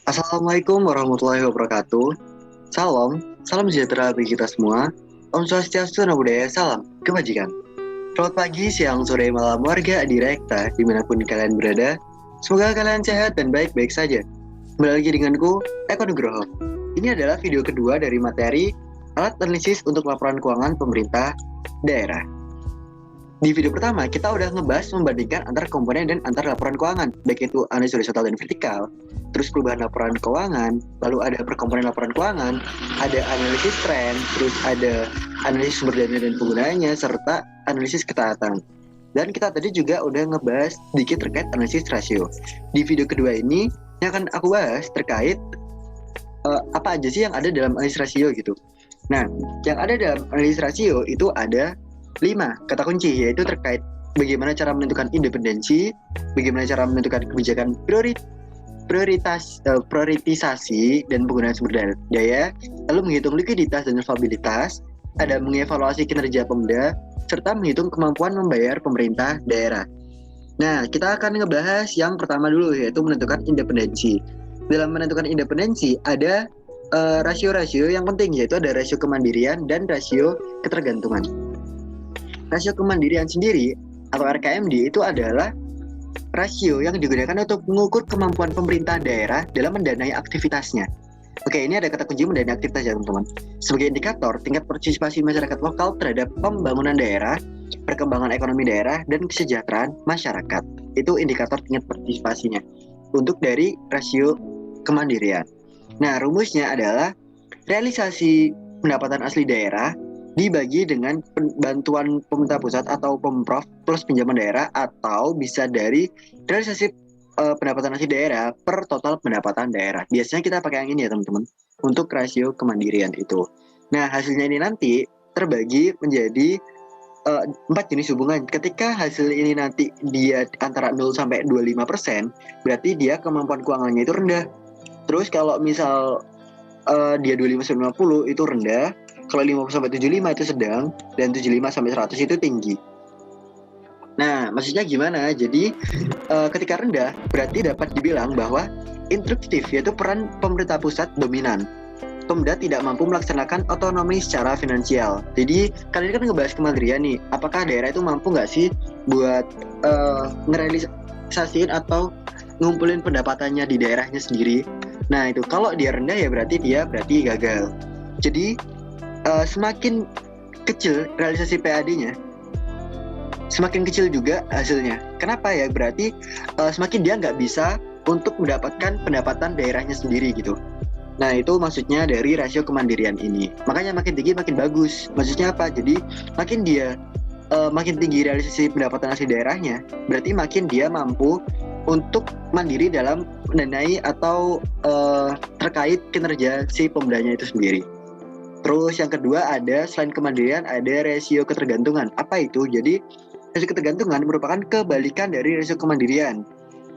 Assalamualaikum warahmatullahi wabarakatuh. Salam sejahtera bagi kita semua. Om Swastiastu, Namo Buddhaya, salam kebajikan. Selamat pagi, siang, sore, malam warga Adirekta dimanapun kalian berada. Semoga kalian sehat dan baik-baik saja. Kembali lagi denganku, Eko Nugroho. Ini adalah video kedua dari materi alat analisis untuk laporan keuangan pemerintah daerah. Di video pertama, kita udah ngebahas membandingkan antar komponen dan antar laporan keuangan, baik itu analisis horizontal dan vertikal, terus perubahan laporan keuangan, lalu ada perkomponen laporan keuangan, ada analisis tren, terus ada analisis sumber dana dan penggunaannya, serta analisis ketaatan. Dan kita tadi juga udah ngebahas sedikit terkait analisis rasio. Di video kedua ini, yang akan aku bahas terkait apa aja sih yang ada dalam analisis rasio gitu. Nah, yang ada dalam analisis rasio itu ada 5 kata kunci, yaitu terkait bagaimana cara menentukan independensi, bagaimana cara menentukan kebijakan prioritisasi dan penggunaan sumber daya, lalu menghitung likuiditas dan solvabilitas, ada mengevaluasi kinerja Pemda, serta menghitung kemampuan membayar pemerintah daerah. Nah, kita akan ngebahas yang pertama dulu, yaitu menentukan independensi. Dalam menentukan independensi ada rasio-rasio yang penting, yaitu ada rasio kemandirian dan rasio ketergantungan. Rasio kemandirian sendiri atau RKMD itu adalah rasio yang digunakan untuk mengukur kemampuan pemerintah daerah dalam mendanai aktivitasnya. Oke, ini ada kata kunci mendanai aktivitas ya teman-teman. Sebagai indikator tingkat partisipasi masyarakat lokal terhadap pembangunan daerah, perkembangan ekonomi daerah, dan kesejahteraan masyarakat. Itu indikator tingkat partisipasinya untuk dari rasio kemandirian. Nah, rumusnya adalah realisasi pendapatan asli daerah dibagi dengan bantuan pemerintah pusat atau pemprov plus pinjaman daerah, atau bisa dari realisasi pendapatan asli daerah per total pendapatan daerah. Biasanya kita pakai yang ini ya teman-teman untuk rasio kemandirian itu. Nah, hasilnya ini nanti terbagi menjadi 4 jenis hubungan. Ketika hasil ini nanti dia antara 0 sampai 25%, berarti dia kemampuan keuangannya itu rendah. Terus kalau misal dia 25 sampai 50 itu rendah, kalau 50 sampai 75 itu sedang, dan 75 sampai 100 itu tinggi. Nah, maksudnya gimana? Jadi ketika rendah berarti dapat dibilang bahwa instruktif, yaitu peran pemerintah pusat dominan. Pemda tidak mampu melaksanakan otonomi secara finansial. Jadi kalian kan ngebahas kemandirian nih, apakah daerah itu mampu nggak sih buat ngerealisasiin atau ngumpulin pendapatannya di daerahnya sendiri? Nah itu kalau dia rendah ya berarti gagal. Jadi semakin kecil realisasi PAD-nya, semakin kecil juga hasilnya. Kenapa ya? Berarti semakin dia nggak bisa untuk mendapatkan pendapatan daerahnya sendiri gitu. Nah itu maksudnya dari rasio kemandirian ini. Makanya makin tinggi makin bagus. Maksudnya apa? Jadi makin dia makin tinggi realisasi pendapatan asli daerahnya, berarti makin dia mampu untuk mandiri dalam mendanai atau terkait kinerja si pemdanya itu sendiri. Terus yang kedua ada, selain kemandirian, ada rasio ketergantungan. Apa itu? Jadi rasio ketergantungan merupakan kebalikan dari rasio kemandirian.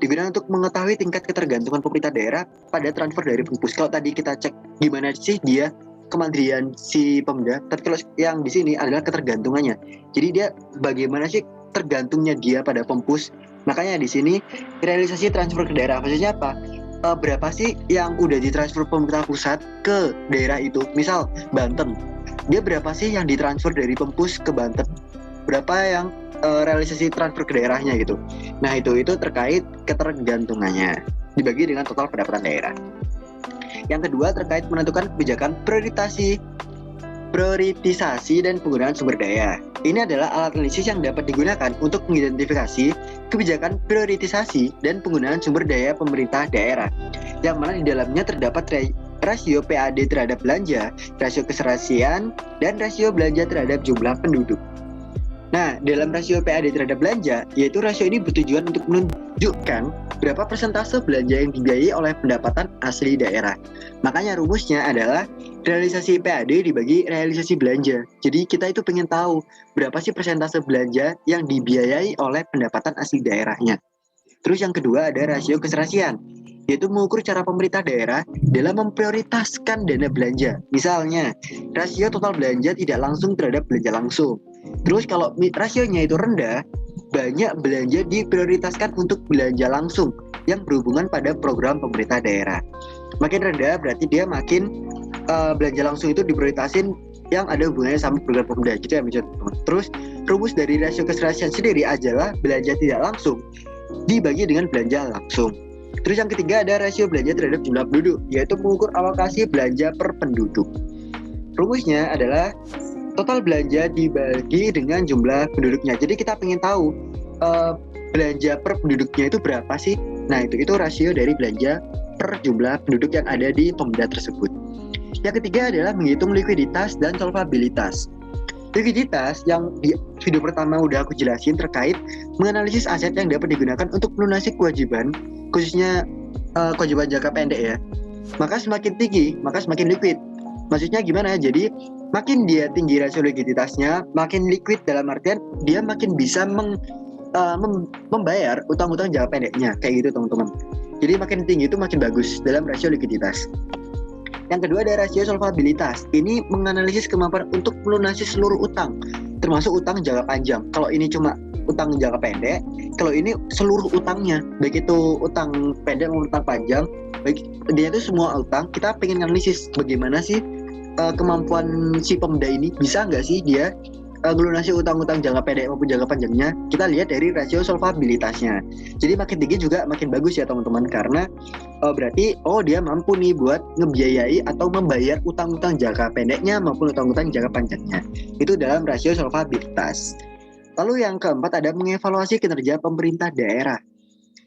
Digunakan untuk mengetahui tingkat ketergantungan pemerintah daerah pada transfer dari pempus. Kalau tadi kita cek gimana sih dia kemandirian si Pemda, tapi kalau yang di sini adalah ketergantungannya. Jadi dia bagaimana sih tergantungnya dia pada pempus. Makanya di sini realisasi transfer ke daerah. Maksudnya apa? Berapa sih yang udah ditransfer pemerintah pusat ke daerah itu? Misal Banten, dia berapa sih yang ditransfer dari Pempus ke Banten? Berapa yang realisasi transfer ke daerahnya gitu? Nah itu terkait ketergantungannya dibagi dengan total pendapatan daerah. Yang kedua terkait menentukan kebijakan prioritisasi dan penggunaan sumber daya. Ini adalah alat analisis yang dapat digunakan untuk mengidentifikasi kebijakan prioritisasi dan penggunaan sumber daya pemerintah daerah, yang mana di dalamnya terdapat rasio PAD terhadap belanja, rasio keserasian, dan rasio belanja terhadap jumlah penduduk. Nah, dalam rasio PAD terhadap belanja, yaitu rasio ini bertujuan untuk menunjukkan berapa persentase belanja yang dibiayai oleh pendapatan asli daerah. Makanya rumusnya adalah realisasi PAD dibagi realisasi belanja. Jadi kita itu pengen tahu berapa sih persentase belanja yang dibiayai oleh pendapatan asli daerahnya. Terus yang kedua ada rasio keserasian, yaitu mengukur cara pemerintah daerah dalam memprioritaskan dana belanja. Misalnya, rasio total belanja tidak langsung terhadap belanja langsung. Terus kalau rasionya itu rendah, banyak belanja diprioritaskan untuk belanja langsung yang berhubungan pada program pemerintah daerah. Makin rendah berarti dia makin belanja langsung itu diprioritasin yang ada hubungannya sama program Pemda gitu ya teman-teman. Terus rumus dari rasio keserasian sendiri adalah belanja tidak langsung dibagi dengan belanja langsung. Terus yang ketiga ada rasio belanja terhadap jumlah penduduk, yaitu mengukur alokasi belanja per penduduk. Rumusnya adalah total belanja dibagi dengan jumlah penduduknya. Jadi kita ingin tahu belanja per penduduknya itu berapa sih? Nah itu rasio dari belanja per jumlah penduduk yang ada di Pemda tersebut. Yang ketiga adalah menghitung likuiditas dan solvabilitas. Likuiditas yang di video pertama udah aku jelasin terkait menganalisis aset yang dapat digunakan untuk melunasi kewajiban, khususnya kewajiban jangka pendek ya. Maka semakin tinggi, maka semakin liquid. Maksudnya gimana? Jadi makin dia tinggi rasio likuiditasnya, makin liquid dalam artian dia makin bisa membayar utang-utang jangka pendeknya, kayak gitu teman-teman. Jadi makin tinggi itu makin bagus dalam rasio likuiditas. Yang kedua ada rasio solvabilitas. Ini menganalisis kemampuan untuk melunasi seluruh utang, termasuk utang jangka panjang. Kalau ini cuma utang jangka pendek, kalau ini seluruh utangnya, baik itu utang pendek maupun utang panjang, baik dia itu semua utang. Kita pengen analisis bagaimana sih kemampuan si Pemda ini, bisa nggak sih dia melunasi utang-utang jangka pendek maupun jangka panjangnya. Kita lihat dari rasio solvabilitasnya. Jadi makin tinggi juga makin bagus ya teman-teman, karena berarti dia mampu nih buat ngebiayai atau membayar utang-utang jangka pendeknya maupun utang-utang jangka panjangnya. Itu dalam rasio solvabilitas. Lalu yang keempat ada mengevaluasi kinerja pemerintah daerah.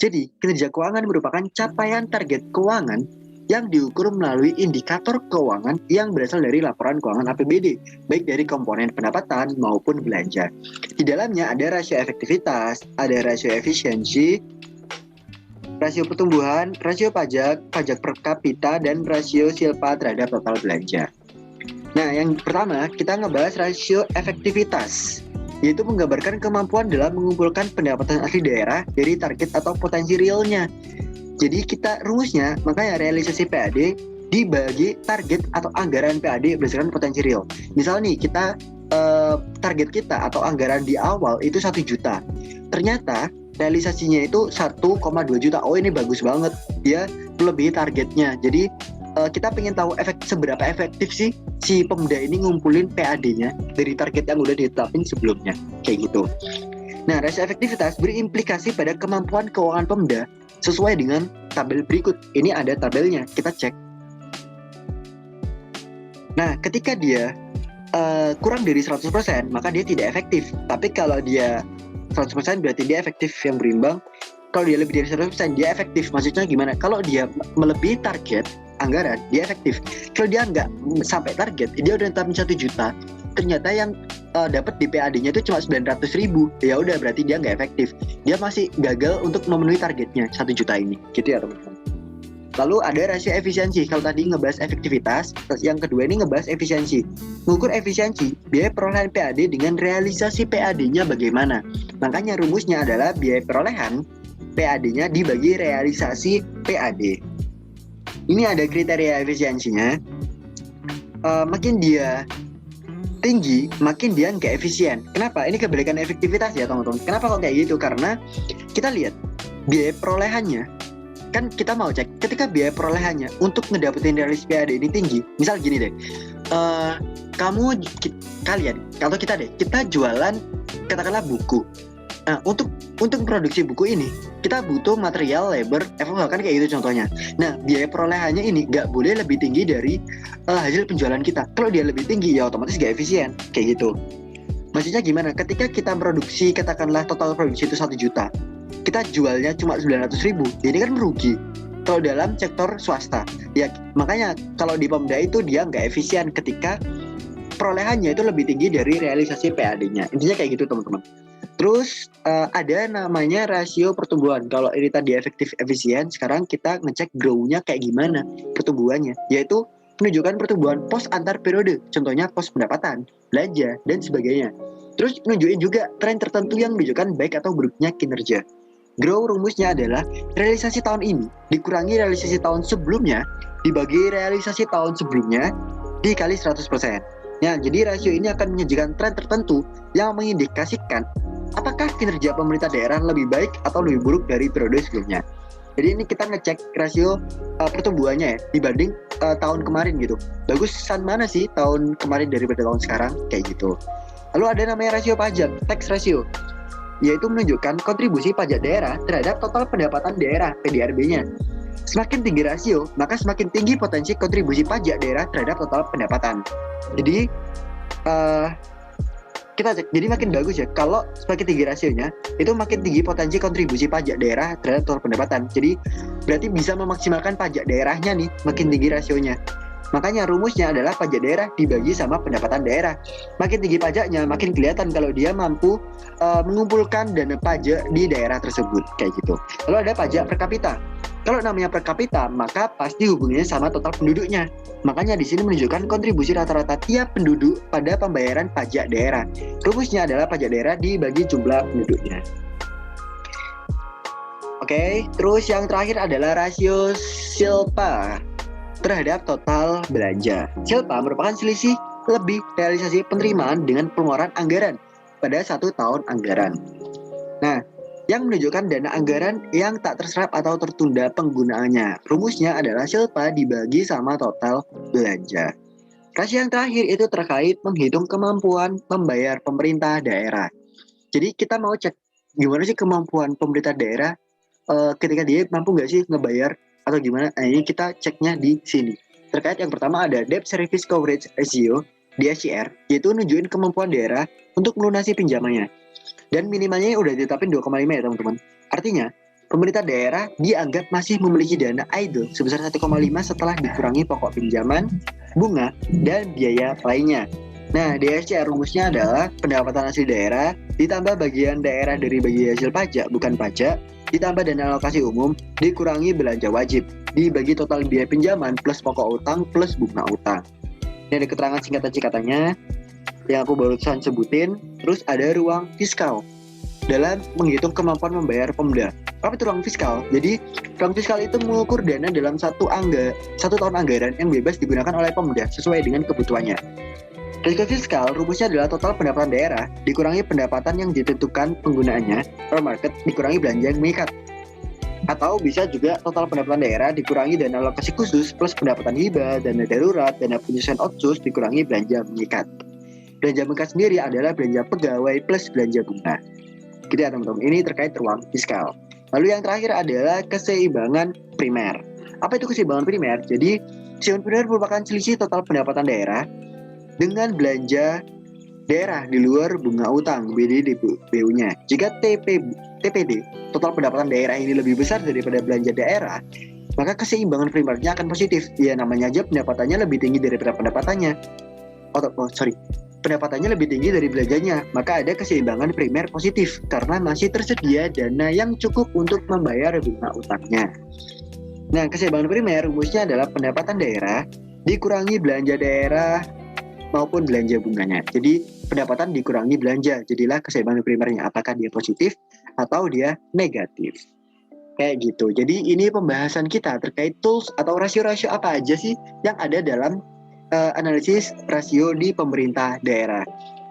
Jadi kinerja keuangan merupakan capaian target keuangan yang diukur melalui indikator keuangan yang berasal dari laporan keuangan APBD, baik dari komponen pendapatan maupun belanja. Di dalamnya ada rasio efektivitas, ada rasio efisiensi, rasio pertumbuhan, rasio pajak, pajak per kapita, dan rasio silpa terhadap total belanja. Nah, yang pertama kita ngebahas rasio efektivitas, yaitu menggambarkan kemampuan dalam mengumpulkan pendapatan asli daerah dari target atau potensi realnya. Jadi kita rumusnya, makanya realisasi PAD dibagi target atau anggaran PAD berdasarkan potensi real. Misal nih kita target kita atau anggaran di awal itu 1 juta. Ternyata realisasinya itu 1,2 juta. Oh ini bagus banget, dia melebihi targetnya. Jadi kita pengen tahu seberapa efektif sih si Pemda ini ngumpulin PAD-nya dari target yang udah ditetapin sebelumnya, kayak gitu. Nah, rasio efektivitas berimplikasi pada kemampuan keuangan Pemda sesuai dengan tabel berikut. Ini ada tabelnya, kita cek. Nah, ketika dia kurang dari 100%, maka dia tidak efektif. Tapi kalau dia 100% berarti dia efektif yang berimbang. Kalau dia lebih dari 100%, dia efektif. Maksudnya gimana? Kalau dia melebihi target anggaran, dia efektif. Kalau dia nggak sampai target, dia udah netapin 1 juta. Ternyata yang dapat di PAD-nya itu cuma 900.000. Ya udah berarti dia nggak efektif. Dia masih gagal untuk memenuhi targetnya 1 juta ini. Gitu ya teman-teman. Lalu ada rasio efisiensi. Kalau tadi ngebahas efektivitas, yang kedua ini ngebahas efisiensi. Mengukur efisiensi biaya perolehan PAD dengan realisasi PAD-nya bagaimana. Makanya rumusnya adalah biaya perolehan PAD-nya dibagi realisasi PAD. Ini ada kriteria efisiensinya. Makin dia tinggi, makin dia nggak efisien. Kenapa? Ini kebalikan efektivitas ya teman-teman. Kenapa kok kayak gitu? Karena kita lihat biaya perolehannya, kan kita mau cek ketika biaya perolehannya untuk ngedapetin realis PAD ini tinggi. Misal gini deh, kalian atau kita jualan katakanlah buku. Nah, untuk produksi buku ini kita butuh material, labor, kan kayak gitu contohnya. Nah, biaya perolehannya ini nggak boleh lebih tinggi dari hasil penjualan kita. Kalau dia lebih tinggi ya otomatis nggak efisien, kayak gitu. Maksudnya gimana? Ketika kita produksi, katakanlah total produksi itu 1 juta, kita jualnya cuma 900.000, ini kan merugi. Kalau dalam sektor swasta, ya makanya kalau di Pemda itu dia nggak efisien ketika perolehannya itu lebih tinggi dari realisasi PAD-nya. Intinya kayak gitu teman-teman. Terus ada namanya rasio pertumbuhan. Kalau ini tadi efektif efisien, sekarang kita ngecek grow-nya kayak gimana pertumbuhannya, yaitu menunjukkan pertumbuhan pos antar periode, contohnya pos pendapatan, belanja, dan sebagainya. Terus menunjukkan juga tren tertentu yang menunjukkan baik atau buruknya kinerja. Grow rumusnya adalah realisasi tahun ini dikurangi realisasi tahun sebelumnya dibagi realisasi tahun sebelumnya dikali 100%. Ya, jadi rasio ini akan menyajikan tren tertentu yang mengindikasikan apakah kinerja pemerintah daerah lebih baik atau lebih buruk dari periode sebelumnya. Jadi ini kita ngecek rasio pertumbuhannya ya dibanding tahun kemarin gitu. Bagusan mana sih tahun kemarin daripada tahun sekarang kayak gitu. Lalu ada namanya rasio pajak, tax ratio, yaitu menunjukkan kontribusi pajak daerah terhadap total pendapatan daerah (PDRB-nya). Semakin tinggi rasio, maka semakin tinggi potensi kontribusi pajak daerah terhadap total pendapatan. Jadi kita cek, jadi makin bagus ya kalau semakin tinggi rasionya, itu makin tinggi potensi kontribusi pajak daerah terhadap total pendapatan. Jadi berarti bisa memaksimalkan pajak daerahnya nih, makin tinggi rasionya. Makanya rumusnya adalah pajak daerah dibagi sama pendapatan daerah. Makin tinggi pajaknya, makin kelihatan kalau dia mampu mengumpulkan dana pajak di daerah tersebut kayak gitu. Lalu ada pajak per kapita. Kalau namanya per kapita, maka pasti hubungannya sama total penduduknya. Makanya di sini menunjukkan kontribusi rata-rata tiap penduduk pada pembayaran pajak daerah. Rumusnya adalah pajak daerah dibagi jumlah penduduknya. Oke, terus yang terakhir adalah rasio silpa terhadap total belanja. Silpa merupakan selisih lebih realisasi penerimaan dengan pengeluaran anggaran pada satu tahun anggaran. Nah, yang menunjukkan dana anggaran yang tak terserap atau tertunda penggunaannya. Rumusnya adalah silpa dibagi sama total belanja. Rasio yang terakhir itu terkait menghitung kemampuan membayar pemerintah daerah. Jadi kita mau cek gimana sih kemampuan pemerintah daerah ketika dia mampu nggak sih ngebayar atau gimana. Nah, ini kita ceknya di sini. Terkait yang pertama ada Debt Service Coverage Ratio, DSCR, yaitu nunjukin kemampuan daerah untuk melunasi pinjamannya. Dan minimalnya udah ditetapin 2,5 ya teman-teman. Artinya, pemerintah daerah dianggap masih memiliki dana idle sebesar 1,5 setelah dikurangi pokok pinjaman, bunga, dan biaya lainnya. Nah, DSCR rumusnya adalah pendapatan asli daerah ditambah bagian daerah dari bagi hasil pajak bukan pajak, ditambah dana alokasi umum, dikurangi belanja wajib, dibagi total biaya pinjaman plus pokok utang plus bunga utang. Ini ada keterangan singkatan-singkatannya yang aku barusan sebutin. Terus ada ruang fiskal dalam menghitung kemampuan membayar Pemda. Apa itu ruang fiskal? Jadi ruang fiskal itu mengukur dana dalam satu tahun anggaran yang bebas digunakan oleh Pemda sesuai dengan kebutuhannya. Risiko fiskal rumusnya adalah total pendapatan daerah dikurangi pendapatan yang ditentukan penggunaannya per market dikurangi belanja yang mengikat. Atau bisa juga total pendapatan daerah dikurangi dana alokasi khusus plus pendapatan hibah, dana darurat, dana penyusunan otsus dikurangi belanja mengikat. Belanja mengikat sendiri adalah belanja pegawai plus belanja bunga. Gitu ya teman-teman, ini terkait ruang fiskal. Lalu yang terakhir adalah keseimbangan primer. Apa itu keseimbangan primer? Jadi keseimbangan primer merupakan selisih total pendapatan daerah dengan belanja daerah di luar bunga utang BDDBU-nya. Jika TPD, total pendapatan daerah ini lebih besar daripada belanja daerah, maka keseimbangan primernya akan positif. Ya namanya aja pendapatannya lebih tinggi daripada pendapatannya. Pendapatannya lebih tinggi dari belanjanya, maka ada keseimbangan primer positif karena masih tersedia dana yang cukup untuk membayar bunga utangnya. Nah, keseimbangan primer rumusnya adalah pendapatan daerah dikurangi belanja daerah maupun belanja bunganya. Jadi pendapatan dikurangi belanja, jadilah keseimbangan primernya. Apakah dia positif atau dia negatif? Kayak gitu. Jadi ini pembahasan kita terkait tools atau rasio-rasio apa aja sih yang ada dalam analisis rasio di pemerintah daerah.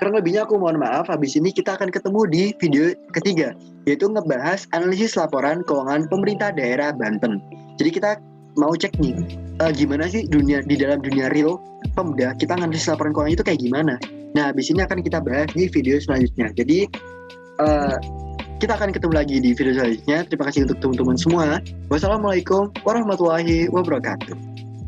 Kurang lebihnya aku mohon maaf, habis ini kita akan ketemu di video ketiga, yaitu ngebahas analisis laporan keuangan pemerintah daerah Banten. Jadi kita mau cek nih, gimana sih di dalam dunia real Pemda kita nganalisis laporan keuangan itu kayak gimana. Nah, habis ini akan kita bahas di video selanjutnya. Jadi kita akan ketemu lagi di video selanjutnya. Terima kasih untuk teman-teman semua. Wassalamualaikum warahmatullahi wabarakatuh.